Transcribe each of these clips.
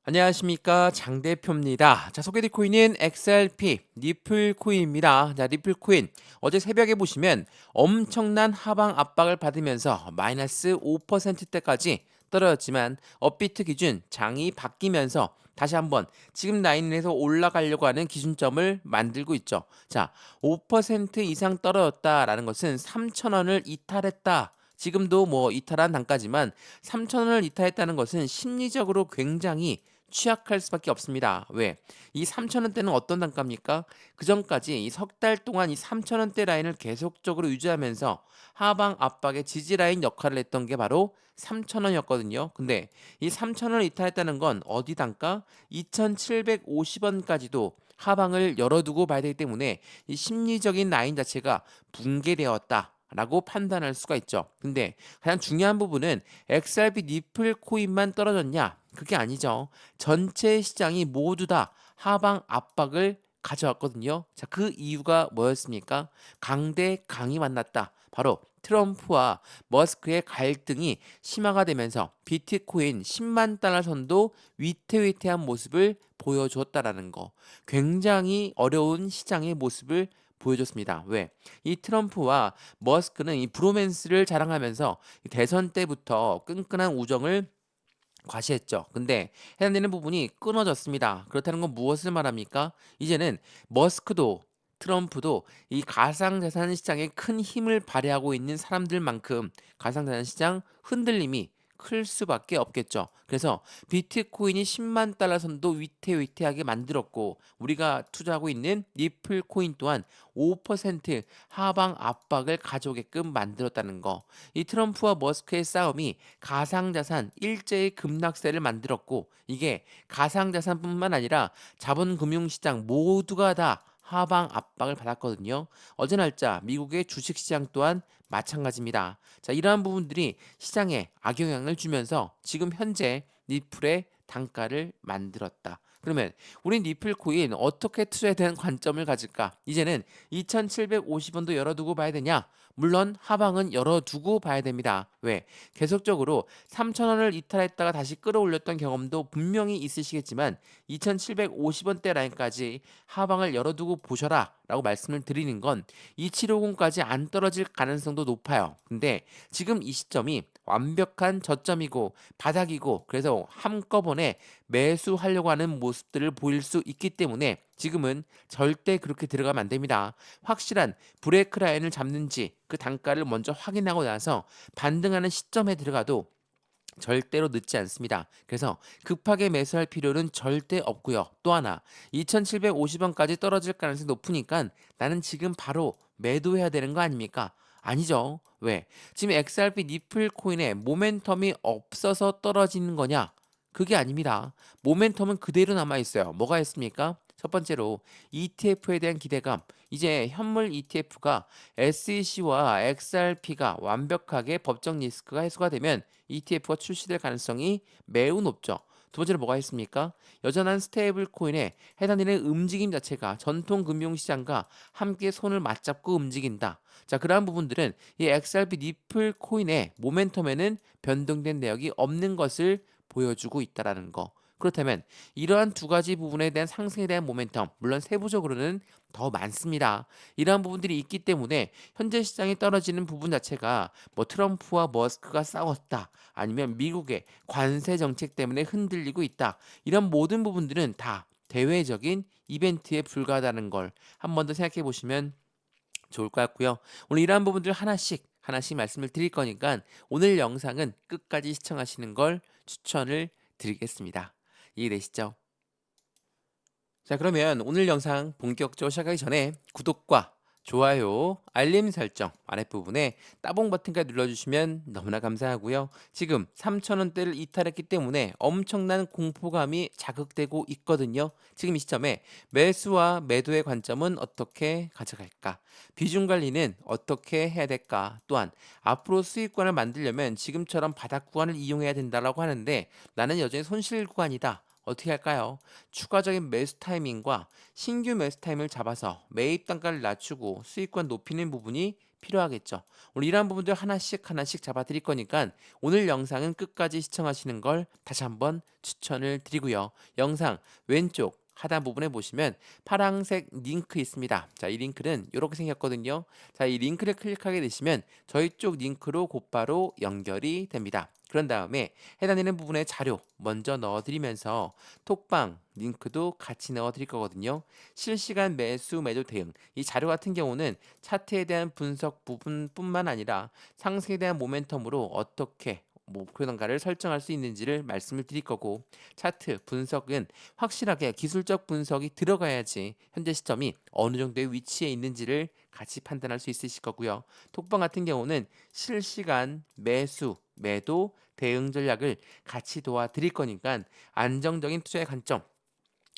안녕하십니까 장 대표입니다. 자, 소개될 코인은 XRP 리플 코인입니다. 자, 리플 코인 어제 새벽에 보시면 엄청난 하방 압박을 받으면서 마이너스 5%대까지 떨어졌지만 업비트 기준 장이 바뀌면서 다시 한번 지금 라인에서 올라가려고 하는 기준점을 만들고 있죠. 자, 5% 이상 떨어졌다라는 것은 3,000원을 이탈했다. 지금도 뭐 이탈한 단가지만 3,000원을 이탈했다는 것은 심리적으로 굉장히 취약할 수밖에 없습니다. 왜? 이 3,000원대는 어떤 단가입니까? 그 전까지 이 석 달 동안 이 3,000원대 라인을 계속적으로 유지하면서 하방 압박의 지지 라인 역할을 했던 게 바로 3,000원이었거든요. 근데 이 3,000원을 이탈했다는 건 어디 단가? 2,750원까지도 하방을 열어두고 봐야 되기 때문에 이 심리적인 라인 자체가 붕괴되었다. 라고 판단할 수가 있죠. 근데 가장 중요한 부분은 XRP 니플 코인만 떨어졌냐? 그게 아니죠. 전체 시장이 모두 다 하방 압박을 가져왔거든요. 자, 그 이유가 뭐였습니까? 강대 강이 만났다. 바로 트럼프와 머스크의 갈등이 심화가 되면서 비트코인 10만 달러 선도 위태위태한 모습을 보여줬다라는 거. 굉장히 어려운 시장의 모습을 보여줬습니다. 왜? 이 트럼프와 머스크는 이 브로맨스를 자랑하면서 대선 때부터 끈끈한 우정을 과시했죠. 근데 해당되는 부분이 끊어졌습니다. 그렇다는 건 무엇을 말합니까? 이제는 머스크도 트럼프도 이 가상자산 시장에 큰 힘을 발휘하고 있는 사람들만큼 가상자산 시장 흔들림이 클 수밖에 없겠죠. 그래서 비트코인이 10만 달러 선도 위태위태하게 만들었고 우리가 투자하고 있는 리플 코인 또한 5% 하방 압박을 가져오게끔 만들었다는 거. 이 트럼프와 머스크의 싸움이 가상자산 일제의 급락세를 만들었고 이게 가상자산뿐만 아니라 자본금융시장 모두가 다 하방 압박을 받았거든요. 어제 날짜 미국의 주식시장 또한 마찬가지입니다. 자, 이러한 부분들이 시장에 악영향을 주면서 지금 현재 리플의 단가를 만들었다. 그러면 우리 리플 코인 어떻게 투자에 대한 관점을 가질까? 이제는 2,750원도 열어두고 봐야 되냐? 물론 하방은 열어두고 봐야 됩니다. 왜? 계속적으로 3,000원을 이탈했다가 다시 끌어올렸던 경험도 분명히 있으시겠지만 2,750원대 라인까지 하방을 열어두고 보셔라 라고 말씀을 드리는 건 2750까지 안 떨어질 가능성도 높아요. 근데 지금 이 시점이 완벽한 저점이고 바닥이고 그래서 한꺼번에 매수하려고 하는 모습들을 보일 수 있기 때문에 지금은 절대 그렇게 들어가면 안 됩니다. 확실한 브레이크 라인을 잡는지 그 단가를 먼저 확인하고 나서 반등하는 시점에 들어가도 절대로 늦지 않습니다. 그래서 급하게 매수할 필요는 절대 없고요. 또 하나 2,750원까지 떨어질 가능성이 높으니까 나는 지금 바로 매도해야 되는 거 아닙니까? 아니죠. 왜? 지금 XRP 니플 코인에 모멘텀이 없어서 떨어지는 거냐? 그게 아닙니다. 모멘텀은 그대로 남아 있어요. 뭐가 있습니까? 첫 번째로 ETF에 대한 기대감. 이제 현물 ETF가 SEC와 XRP가 완벽하게 법적 리스크가 해소가 되면 ETF가 출시될 가능성이 매우 높죠. 두 번째로 뭐가 있습니까? 여전한 스테이블 코인에 해당되는 움직임 자체가 전통 금융시장과 함께 손을 맞잡고 움직인다. 자, 그러한 부분들은 이 XRP 니플 코인의 모멘텀에는 변동된 내역이 없는 것을 보여주고 있다라는 거. 그렇다면 이러한 두 가지 부분에 대한 상승에 대한 모멘텀, 물론 세부적으로는 더 많습니다. 이러한 부분들이 있기 때문에 현재 시장이 떨어지는 부분 자체가 뭐 트럼프와 머스크가 싸웠다, 아니면 미국의 관세 정책 때문에 흔들리고 있다. 이런 모든 부분들은 다 대외적인 이벤트에 불과하다는 걸 한 번 더 생각해 보시면 좋을 것 같고요. 오늘 이러한 부분들 하나씩 말씀을 드릴 거니까 오늘 영상은 끝까지 시청하시는 걸 추천을 드리겠습니다. 이해되시죠? 자, 그러면 오늘 영상 본격적으로 시작하기 전에 구독과 좋아요, 알림 설정 아랫부분에 따봉 버튼까지 눌러주시면 너무나 감사하고요. 지금 3,000원대를 이탈했기 때문에 엄청난 공포감이 자극되고 있거든요. 지금 이 시점에 매수와 매도의 관점은 어떻게 가져갈까? 비중 관리는 어떻게 해야 될까? 또한 앞으로 수익권을 만들려면 지금처럼 바닥 구간을 이용해야 된다고 하는데 나는 여전히 손실 구간이다. 어떻게 할까요? 추가적인 매수 타이밍과 신규 매수 타임을 잡아서 매입 단가를 낮추고 수익권 높이는 부분이 필요하겠죠. 오늘 이러한 부분들 하나씩 하나씩 잡아 드릴 거니까 오늘 영상은 끝까지 시청하시는 걸 다시 한번 추천을 드리고요. 영상 왼쪽 하단 부분에 보시면 파란색 링크 있습니다. 자, 이 링크는 이렇게 생겼거든요. 자, 이 링크를 클릭하게 되시면 저희 쪽 링크로 곧바로 연결이 됩니다. 그런 다음에 해당되는 부분에 자료 먼저 넣어드리면서 톡방 링크도 같이 넣어드릴 거거든요. 실시간 매수 매도 대응 이 자료 같은 경우는 차트에 대한 분석 부분뿐만 아니라 상승에 대한 모멘텀으로 어떻게 목표단가를 설정할 수 있는지를 말씀을 드릴 거고 차트 분석은 확실하게 기술적 분석이 들어가야지 현재 시점이 어느 정도의 위치에 있는지를 같이 판단할 수 있으실 거고요. 톡방 같은 경우는 실시간 매수, 매도, 대응 전략을 같이 도와드릴 거니까 안정적인 투자의 관점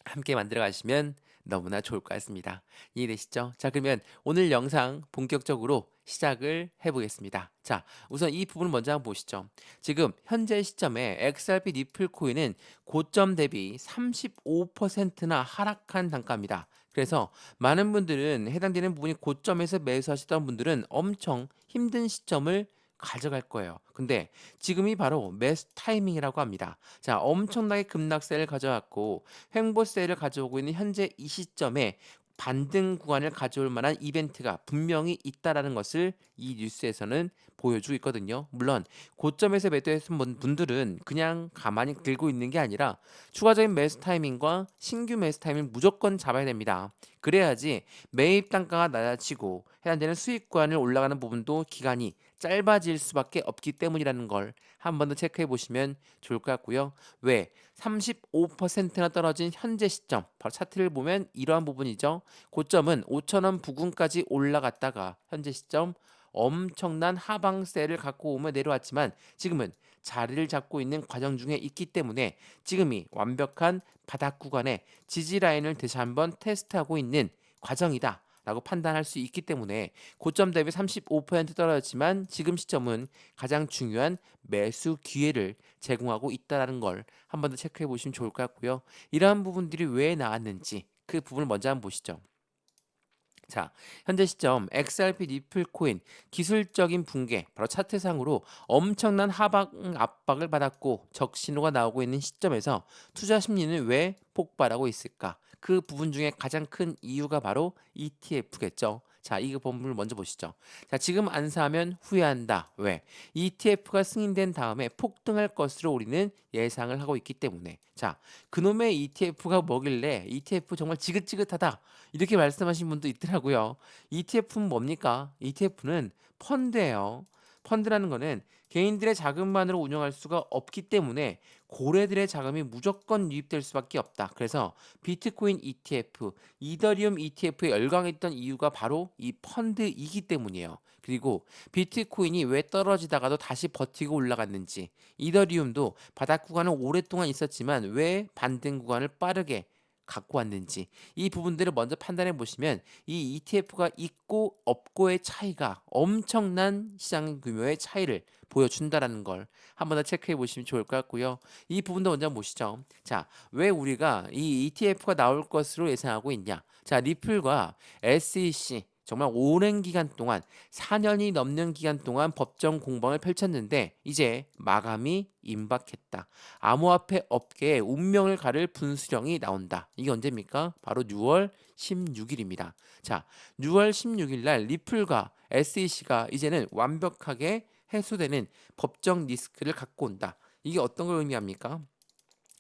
함께 만들어 가시면 너무나 좋을 것 같습니다. 이해되시죠? 자, 그러면 오늘 영상 본격적으로 시작을 해보겠습니다. 자, 우선 이 부분을 먼저 한번 보시죠. 지금 현재 시점에 XRP 니플 코인은 고점 대비 35%나 하락한 단가입니다. 그래서 많은 분들은 해당되는 부분이 고점에서 매수하시던 분들은 엄청 힘든 시점을 가져갈 거예요. 근데 지금이 바로 매수 타이밍이라고 합니다. 자, 엄청나게 급락세를 가져왔고 횡보세를 가져오고 있는 현재 이 시점에 반등 구간을 가져올 만한 이벤트가 분명히 있다라는 것을 이 뉴스에서는 보여주고 있거든요. 물론 고점에서 매도했던 분들은 그냥 가만히 들고 있는 게 아니라 추가적인 매수 타이밍과 신규 매수 타이밍을 무조건 잡아야 됩니다. 그래야지 매입 단가가 낮아지고 해당되는 수익 구간을 올라가는 부분도 기간이 짧아질 수밖에 없기 때문이라는 걸 한 번 더 체크해 보시면 좋을 것 같고요. 왜? 35%나 떨어진 현재 시점, 바로 차트를 보면 이러한 부분이죠. 고점은 5,000원 부근까지 올라갔다가 현재 시점 엄청난 하방세를 갖고 오며 내려왔지만 지금은 자리를 잡고 있는 과정 중에 있기 때문에 지금이 완벽한 바닥 구간의 지지 라인을 다시 한번 테스트하고 있는 과정이다. 라고 판단할 수 있기 때문에 고점 대비 35% 떨어졌지만 지금 시점은 가장 중요한 매수 기회를 제공하고 있다는 걸 한 번 더 체크해 보시면 좋을 것 같고요. 이러한 부분들이 왜 나왔는지 그 부분을 먼저 한번 보시죠. 자, 현재 시점 XRP 니플 코인 기술적인 붕괴, 바로 차트상으로 엄청난 하방 압박을 받았고 적신호가 나오고 있는 시점에서 투자 심리는 왜 폭발하고 있을까? 그 부분 중에 가장 큰 이유가 바로 ETF겠죠. 자, 이 본문을 먼저 보시죠. 자, 지금 안 사면 후회한다. 왜? ETF가 승인된 다음에 폭등할 것으로 우리는 예상을 하고 있기 때문에. 자, 그놈의 ETF가 뭐길래 ETF 정말 지긋지긋하다. 이렇게 말씀하신 분도 있더라고요. ETF는 뭡니까? ETF는 펀드예요. 펀드라는 거는 개인들의 자금만으로 운영할 수가 없기 때문에 고래들의 자금이 무조건 유입될 수밖에 없다. 그래서 비트코인 ETF, 이더리움 ETF에 열광했던 이유가 바로 이 펀드이기 때문이에요. 그리고 비트코인이 왜 떨어지다가도 다시 버티고 올라갔는지, 이더리움도 바닥 구간은 오랫동안 있었지만 왜 반등 구간을 빠르게 갖고 왔는지 이 부분들을 먼저 판단해 보시면 이 ETF가 있고 없고의 차이가 엄청난 시장 규모의 차이를 보여준다라는 걸 한 번 더 체크해 보시면 좋을 것 같고요. 이 부분도 먼저 보시죠. 자, 왜 우리가 이 ETF가 나올 것으로 예상하고 있냐? 자, 리플과 SEC 정말 오랜 기간 동안 4년이 넘는 기간 동안 법정 공방을 펼쳤는데 이제 마감이 임박했다. 암호화폐 업계의 운명을 가를 분수령이 나온다. 이게 언제입니까? 바로 6월 16일입니다. 자, 6월 16일 날 리플과 SEC가 이제는 완벽하게 해소되는 법정 리스크를 갖고 온다. 이게 어떤 걸 의미합니까?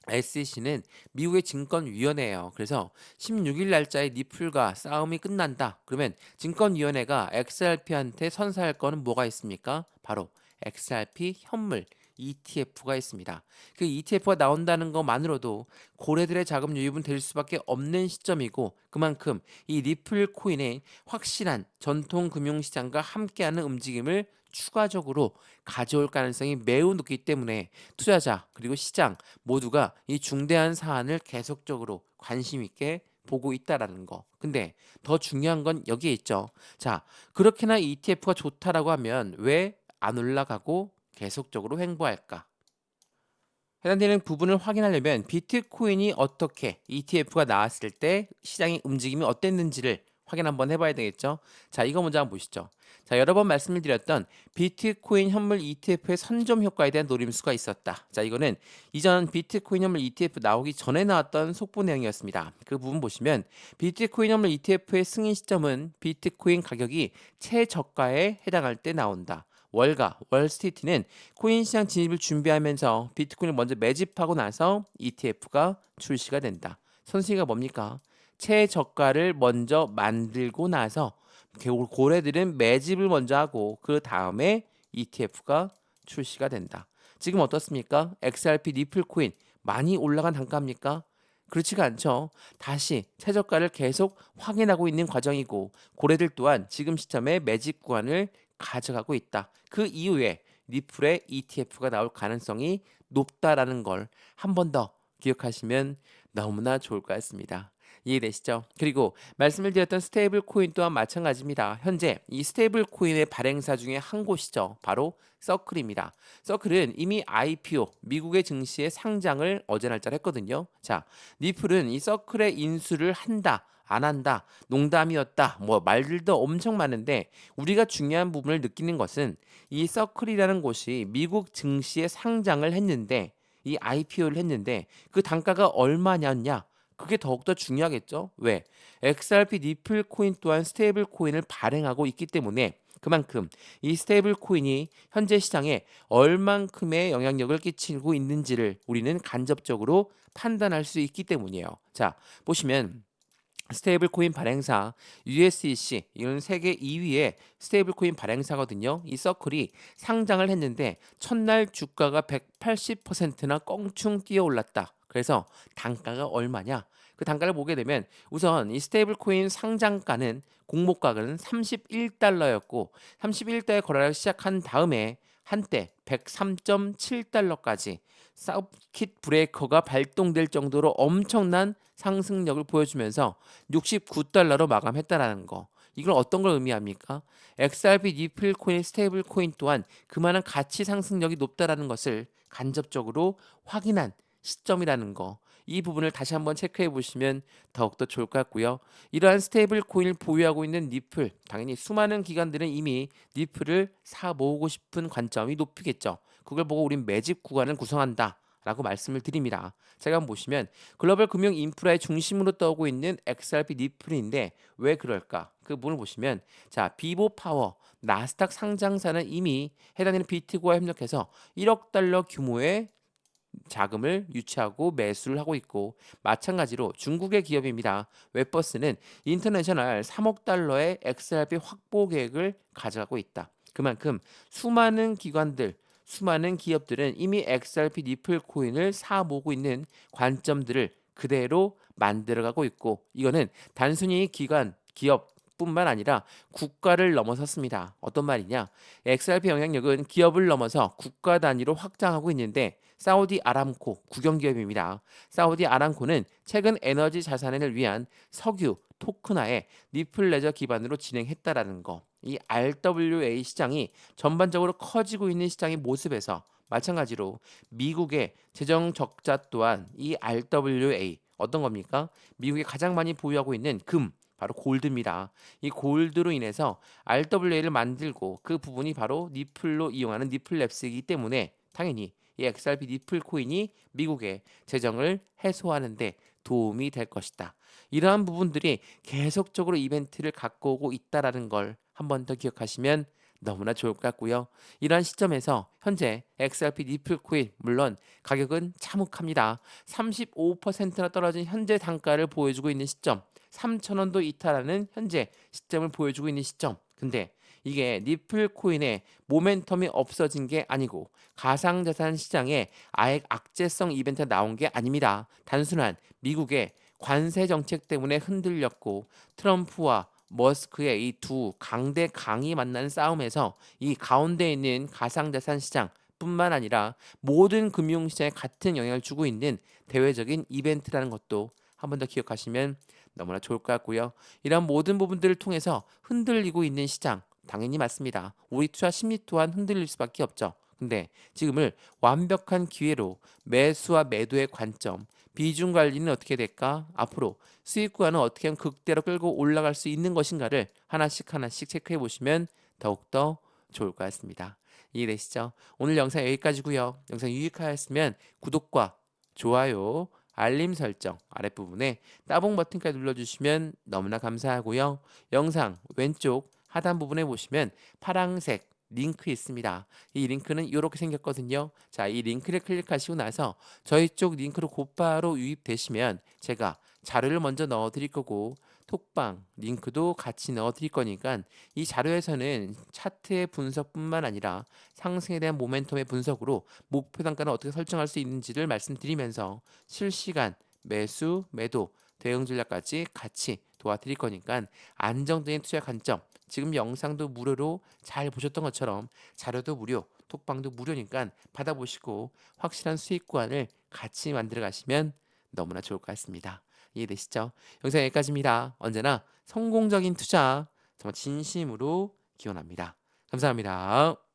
SEC는 미국의 증권위원회예요. 그래서 16일 날짜에 니플과 싸움이 끝난다. 그러면 증권위원회가 XRP한테 선사할 거는 뭐가 있습니까? 바로 XRP 현물 ETF가 있습니다. 그 ETF가 나온다는 것만으로도 고래들의 자금 유입은 될 수밖에 없는 시점이고 그만큼 이 리플 코인의 확실한 전통 금융시장과 함께하는 움직임을 추가적으로 가져올 가능성이 매우 높기 때문에 투자자 그리고 시장 모두가 이 중대한 사안을 계속적으로 관심 있게 보고 있다라는 거. 근데 더 중요한 건 여기에 있죠. 자, 그렇게나 ETF가 좋다라고 하면 왜 안 올라가고 계속적으로 횡보할까? 해당되는 부분을 확인하려면 비트코인이 어떻게 ETF가 나왔을 때 시장의 움직임이 어땠는지를 확인 한번 해봐야 되겠죠. 자, 이거 먼저 한번 보시죠. 자, 자, 여러 번 말씀을 드렸던 비트코인 현물 ETF의 선점 효과에 대한 노림수가 있었다. 자, 이거는 이전 비트코인 현물 ETF 나오기 전에 나왔던 속보 내용이었습니다. 그 부분 보시면 비트코인 현물 ETF의 승인 시점은 비트코인 가격이 최저가에 해당할 때 나온다. 월가, 월스트리트는 코인 시장 진입을 준비하면서 비트코인을 먼저 매집하고 나서 ETF가 출시가 된다. 선수가 뭡니까? 최저가를 먼저 만들고 나서 고래들은 매집을 먼저 하고 그 다음에 ETF가 출시가 된다. 지금 어떻습니까? XRP 니플 코인 많이 올라간 단가입니까? 그렇지가 않죠. 다시 최저가를 계속 확인하고 있는 과정이고 고래들 또한 지금 시점에 매집 구간을 가져가고 있다. 그 이후에 니플의 ETF가 나올 가능성이 높다라는 걸 한 번 더 기억하시면 너무나 좋을 것 같습니다. 이해되시죠? 그리고 말씀을 드렸던 스테이블 코인 또한 마찬가지입니다. 현재 이 스테이블 코인의 발행사 중에 한 곳이죠. 바로 서클입니다. 서클은 이미 IPO 미국의 증시에 상장을 어제 날짜로 했거든요. 자, 니플은 이 서클의 인수를 한다. 안 한다, 농담이었다, 뭐 말들도 엄청 많은데 우리가 중요한 부분을 느끼는 것은 이 서클이라는 곳이 미국 증시에 상장을 했는데 이 IPO를 했는데 그 단가가 얼마냐냐? 그게 더욱더 중요하겠죠. 왜? XRP 니플 코인 또한 스테이블 코인을 발행하고 있기 때문에 그만큼 이 스테이블 코인이 현재 시장에 얼만큼의 영향력을 끼치고 있는지를 우리는 간접적으로 판단할 수 있기 때문이에요. 자, 보시면 스테이블 코인 발행사 USEC 이건 세계 2위의 스테이블 코인 발행사거든요. 이 서클이 상장을 했는데 첫날 주가가 180%나 껑충 뛰어 올랐다. 그래서 단가가 얼마냐? 그 단가를 보게 되면 우선 이 스테이블 코인 상장가는 공모가는 31달러였고 31달러에 거래를 시작한 다음에 한때 103.7달러까지 서킷 브레이커가 발동될 정도로 엄청난 상승력을 보여주면서 69달러로 마감했다라는 거. 이걸 어떤 걸 의미합니까? XRP 니플 코인 스테이블 코인 또한 그만한 가치 상승력이 높다라는 것을 간접적으로 확인한 시점이라는 거. 이 부분을 다시 한번 체크해 보시면 더욱더 좋을 것 같고요. 이러한 스테이블 코인을 보유하고 있는 니플, 당연히 수많은 기관들은 이미 니플을 사 모으고 싶은 관점이 높이겠죠. 그걸 보고 우린 매집 구간을 구성한다. 라고 말씀을 드립니다. 제가 한번 보시면 글로벌 금융 인프라의 중심으로 떠오고 있는 XRP 니플인데 왜 그럴까? 그 부분을 보시면 자, 비보 파워 나스닥 상장사는 이미 해당되는 비트고와 협력해서 1억 달러 규모의 자금을 유치하고 매수를 하고 있고 마찬가지로 중국의 기업입니다. 웹버스는 인터내셔널 3억 달러의 XRP 확보 계획을 가져가고 있다. 그만큼 수많은 기관들 수많은 기업들은 이미 XRP 니플 코인을 사 모으고 있는 관점들을 그대로 만들어가고 있고 이거는 단순히 기관, 기업 뿐만 아니라 국가를 넘어섰습니다. 어떤 말이냐? XRP 영향력은 기업을 넘어서 국가 단위로 확장하고 있는데 사우디 아람코 국영기업입니다. 사우디 아람코는 최근 에너지 자산을 위한 석유 토큰화에 니플 레저 기반으로 진행했다라는 거. 이 RWA 시장이 전반적으로 커지고 있는 시장의 모습에서 마찬가지로 미국의 재정 적자 또한 이 RWA 어떤 겁니까? 미국이 가장 많이 보유하고 있는 금 바로 골드입니다. 이 골드로 인해서 RWA를 만들고 그 부분이 바로 니플로 이용하는 니플랩스이기 때문에 당연히 이 XRP 니플 코인이 미국의 재정을 해소하는데 도움이 될 것이다. 이러한 부분들이 계속적으로 이벤트를 갖고 오고 있다라는 걸 한 번 더 기억하시면 너무나 좋을 것 같고요. 이러한 시점에서 현재 XRP 니플 코인 물론 가격은 참혹합니다. 35%나 떨어진 현재 단가를 보여주고 있는 시점 3,000원도 이탈하는 현재 시점을 보여주고 있는 시점. 근데 이게 니플 코인의 모멘텀이 없어진 게 아니고 가상자산 시장에 아예 악재성 이벤트가 나온 게 아닙니다. 단순한 미국의 관세 정책 때문에 흔들렸고 트럼프와 머스크의 이 두 강대 강이 만나는 싸움에서 이 가운데 있는 가상자산 시장 뿐만 아니라 모든 금융시장에 같은 영향을 주고 있는 대외적인 이벤트라는 것도 한 번 더 기억하시면 너무나 좋을 것 같고요. 이런 모든 부분들을 통해서 흔들리고 있는 시장 당연히 맞습니다. 우리 투자 심리 또한 흔들릴 수밖에 없죠. 근데 지금을 완벽한 기회로 매수와 매도의 관점, 비중 관리는 어떻게 될까? 앞으로 수익 구간은 어떻게 하면 극대로 끌고 올라갈 수 있는 것인가를 하나씩 하나씩 체크해 보시면 더욱더 좋을 것 같습니다. 이해되시죠? 오늘 영상 여기까지고요. 영상 유익하였으면 구독과 좋아요, 알림 설정 아랫부분에 따봉 버튼까지 눌러주시면 너무나 감사하고요. 영상 왼쪽 하단 부분에 보시면 파랑색 링크 있습니다. 이 링크는 이렇게 생겼거든요. 자, 이 링크를 클릭하시고 나서 저희 쪽 링크로 곧바로 유입되시면 제가 자료를 먼저 넣어 드릴 거고 톡방 링크도 같이 넣어 드릴 거니까 이 자료에서는 차트의 분석뿐만 아니라 상승에 대한 모멘텀의 분석으로 목표 단가는 어떻게 설정할 수 있는지를 말씀드리면서 실시간 매수, 매도, 대응 전략까지 같이 도와드릴 거니까 안정적인 투자 관점 지금 영상도 무료로 잘 보셨던 것처럼 자료도 무료, 톡방도 무료니까 받아보시고 확실한 수익 구간을 같이 만들어 가시면 너무나 좋을 것 같습니다. 이해되시죠? 영상 여기까지입니다. 언제나 성공적인 투자 정말 진심으로 기원합니다. 감사합니다.